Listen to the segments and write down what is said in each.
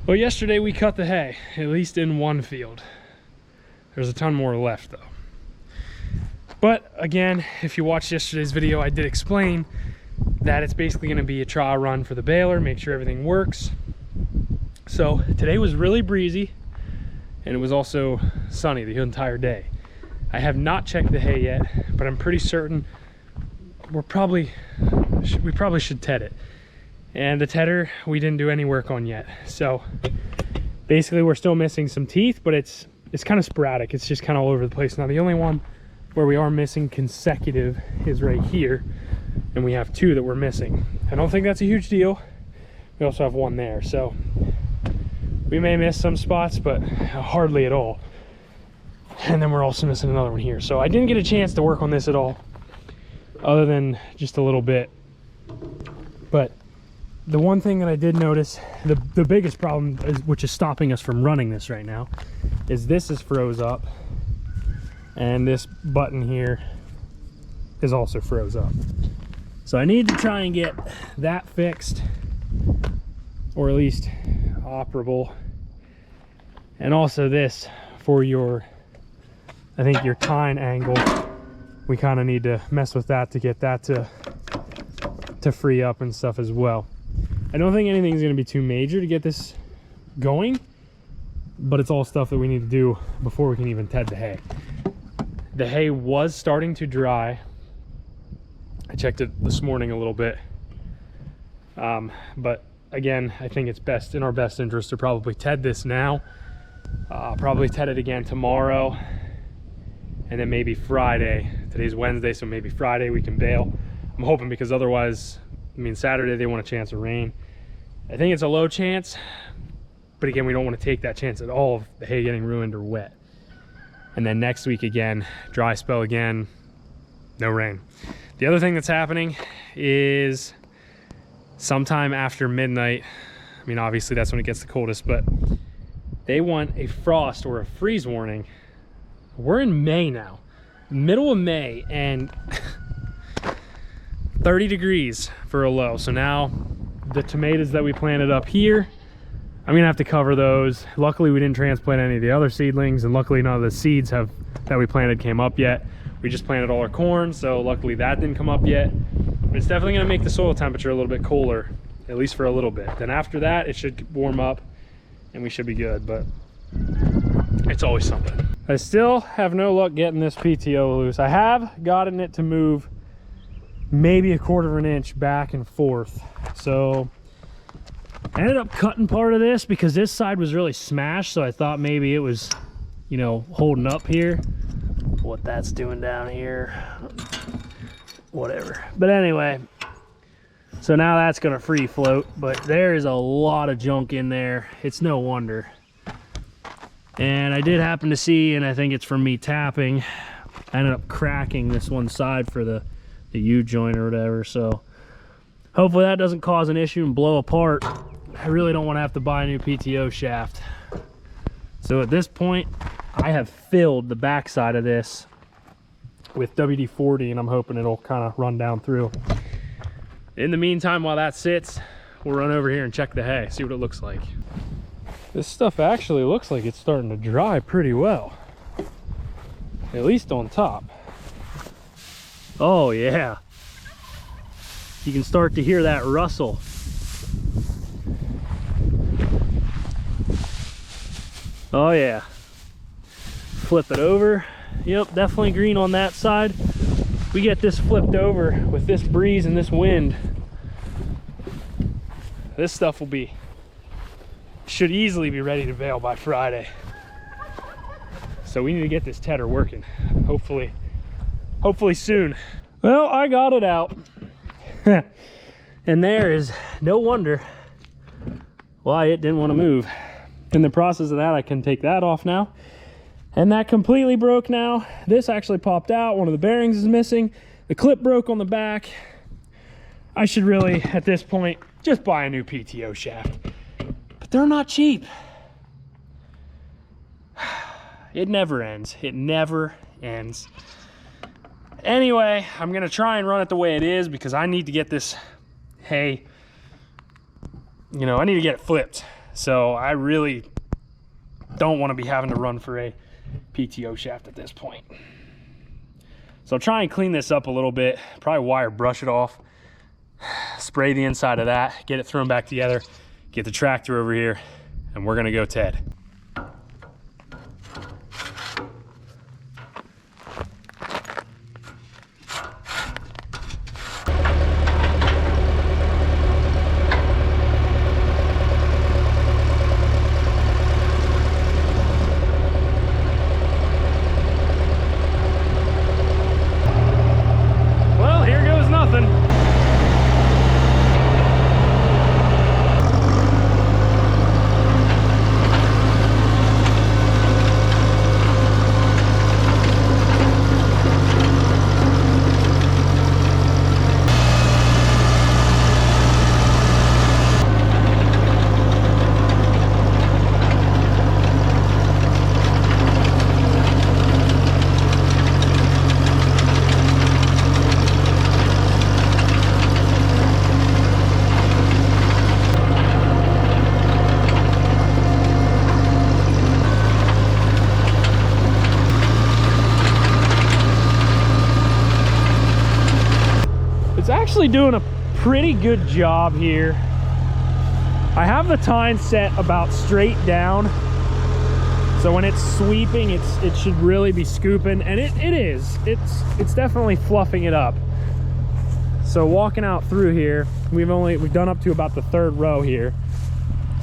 Well, yesterday we cut the hay, at least in one field. There's a ton more left though. But again, if you watched yesterday's video, I did explain that it's basically gonna be a trial run for the baler, make sure everything works. So today was really breezy, and it was also sunny the entire day. I have not checked the hay yet, but I'm pretty certain we probably should ted it. And the tedder we didn't do any work on yet. So basically we're still missing some teeth, but it's kind of sporadic. It's just kind of all over the place. Now the only one where we are missing consecutive is right here, and we have two that we're missing. I don't think that's a huge deal. We also have one there, so we may miss some spots, but hardly at all. And then we're also missing another one here. So I didn't get a chance to work on this at all, other than just a little bit. But the one thing that I did notice, the biggest problem, which is stopping us from running this right now, is this is froze up, and this button here is also froze up. So I need to try and get that fixed, or at least operable. And also this for your, I think your tine angle, we kind of need to mess with that to get that to free up and stuff as well. I don't think anything's going to be too major to get this going, but it's all stuff that we need to do before we can even ted the hay. The hay was starting to dry. I checked it this morning a little bit, but again, I think it's in our best interest to probably ted this now, probably ted it again tomorrow, and then maybe Friday. Today's Wednesday, so maybe Friday we can bale. I'm hoping, because otherwise, I mean, Saturday they want a chance of rain. I think it's a low chance, but again, we don't want to take that chance at all of the hay getting ruined or wet. And then next week again, dry spell again, no rain. The other thing that's happening is sometime after midnight, I mean, obviously that's when it gets the coldest, but they want a frost or a freeze warning. We're in May now, middle of May, and 30 degrees for a low. So now the tomatoes that we planted up here, I'm gonna have to cover those. Luckily we didn't transplant any of the other seedlings, and luckily none of the seeds that we planted came up yet. We just planted all our corn, so luckily that didn't come up yet. But it's definitely gonna make the soil temperature a little bit cooler, at least for a little bit. Then after that, it should warm up and we should be good, but it's always something. I still have no luck getting this PTO loose. I have gotten it to move maybe a quarter of an inch back and forth. So I ended up cutting part of this because this side was really smashed, so I thought maybe it was, you know, holding up here. What that's doing down here, whatever. But anyway, so now that's gonna free float, but there is a lot of junk in there. It's no wonder. And I did happen to see, and I think it's from me tapping, I ended up cracking this one side for the U-joint or whatever. So hopefully that doesn't cause an issue and blow apart. I really don't want to have to buy a new PTO shaft. So at this point, I have filled the backside of this with WD-40, and I'm hoping it'll kind of run down through. In the meantime, while that sits, we'll run over here and check the hay, see what it looks like. This stuff actually looks like it's starting to dry pretty well, at least on top. Oh yeah, you can start to hear that rustle. Oh yeah, flip it over. Yep, definitely green on that side. We get this flipped over with this breeze and this wind, this stuff should easily be ready to bale by Friday. So we need to get this tedder working, hopefully soon. Well, I got it out. And there is no wonder why it didn't want to move. In the process of that, I can take that off now. And that completely broke now. This actually popped out. One of the bearings is missing. The clip broke on the back. I should really, at this point, just buy a new PTO shaft. But they're not cheap. It never ends. It never ends. Anyway, I'm gonna try and run it the way it is because I need to get this hay, you know, I need to get it flipped. So I really don't want to be having to run for a PTO shaft at this point. So I'll try and clean this up a little bit, probably wire brush it off, spray the inside of that, get it thrown back together, get the tractor over here, and we're gonna go Ted. Actually doing a pretty good job here. I have the tine set about straight down, so when it's sweeping, it should really be scooping, and it is. It's definitely fluffing it up. So walking out through here, we've done up to about the third row here.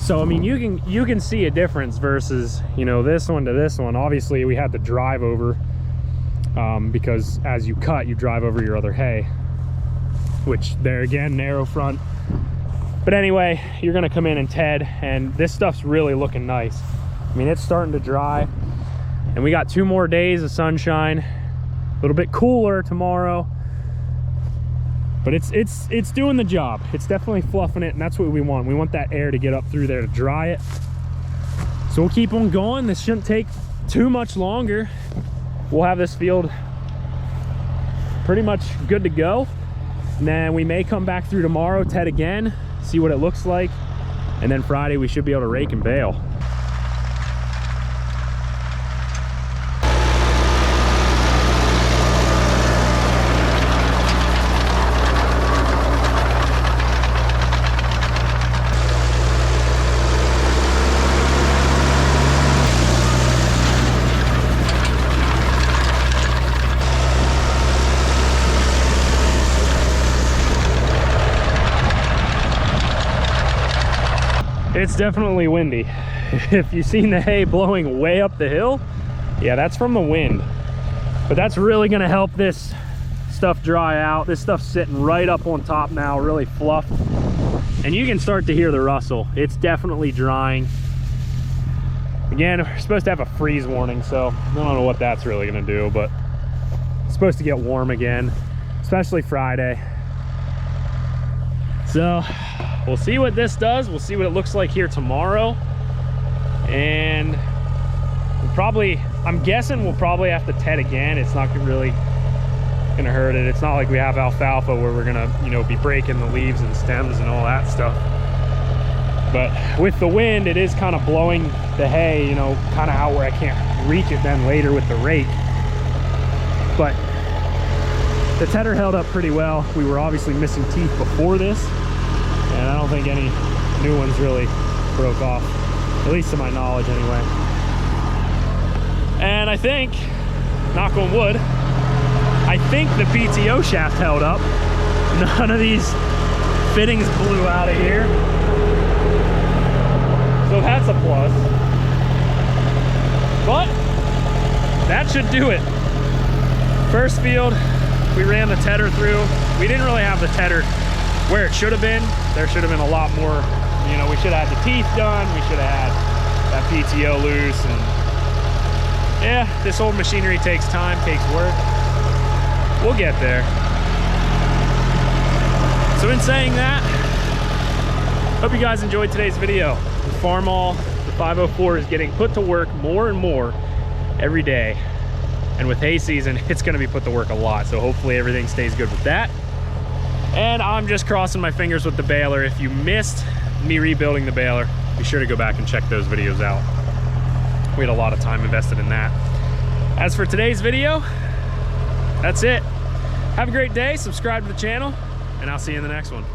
So I mean, you can see a difference versus, you know, this one to this one. Obviously we had to drive over because as you cut, you drive over your other hay, which there again, narrow front. But anyway, you're gonna come in and Ted, and this stuff's really looking nice. I mean, it's starting to dry, and we got 2 more days of sunshine. A little bit cooler tomorrow, but it's doing the job. It's definitely fluffing it, and that's what we want. We want that air to get up through there to dry it. So we'll keep on going. This shouldn't take too much longer. We'll have this field pretty much good to go. And then we may come back through tomorrow, Ted again, see what it looks like. And then Friday we should be able to rake and bale. It's definitely windy. If you've seen the hay blowing way up the hill, yeah, that's from the wind. But that's really gonna help this stuff dry out. This stuff's sitting right up on top now, really fluffed. And you can start to hear the rustle. It's definitely drying. Again, we're supposed to have a freeze warning, so I don't know what that's really gonna do, but it's supposed to get warm again, especially Friday. So we'll see what this does. We'll see what it looks like here tomorrow. And we'll probably, I'm guessing we'll probably have to Ted again. It's not really gonna hurt it. It's not like we have alfalfa where we're gonna, you know, be breaking the leaves and stems and all that stuff. But with the wind, it is kind of blowing the hay, you know, kind of out where I can't reach it then later with the rake. But the tedder held up pretty well. We were obviously missing teeth before this, and I don't think any new ones really broke off, at least to my knowledge anyway. And I think, knock on wood, I think the PTO shaft held up. None of these fittings blew out of here, so that's a plus. But that should do it. First field, we ran the tedder through. We didn't really have the tedder where it should have been. There should have been a lot more, you know, we should have had the teeth done. We should have had that PTO loose. And yeah, this old machinery takes time, takes work. We'll get there. So in saying that, hope you guys enjoyed today's video. The Farmall, the 504 is getting put to work more and more every day. And with hay season, it's gonna be put to work a lot. So hopefully everything stays good with that. And I'm just crossing my fingers with the baler. If you missed me rebuilding the baler, be sure to go back and check those videos out. We had a lot of time invested in that. As for today's video, that's it. Have a great day, subscribe to the channel, and I'll see you in the next one.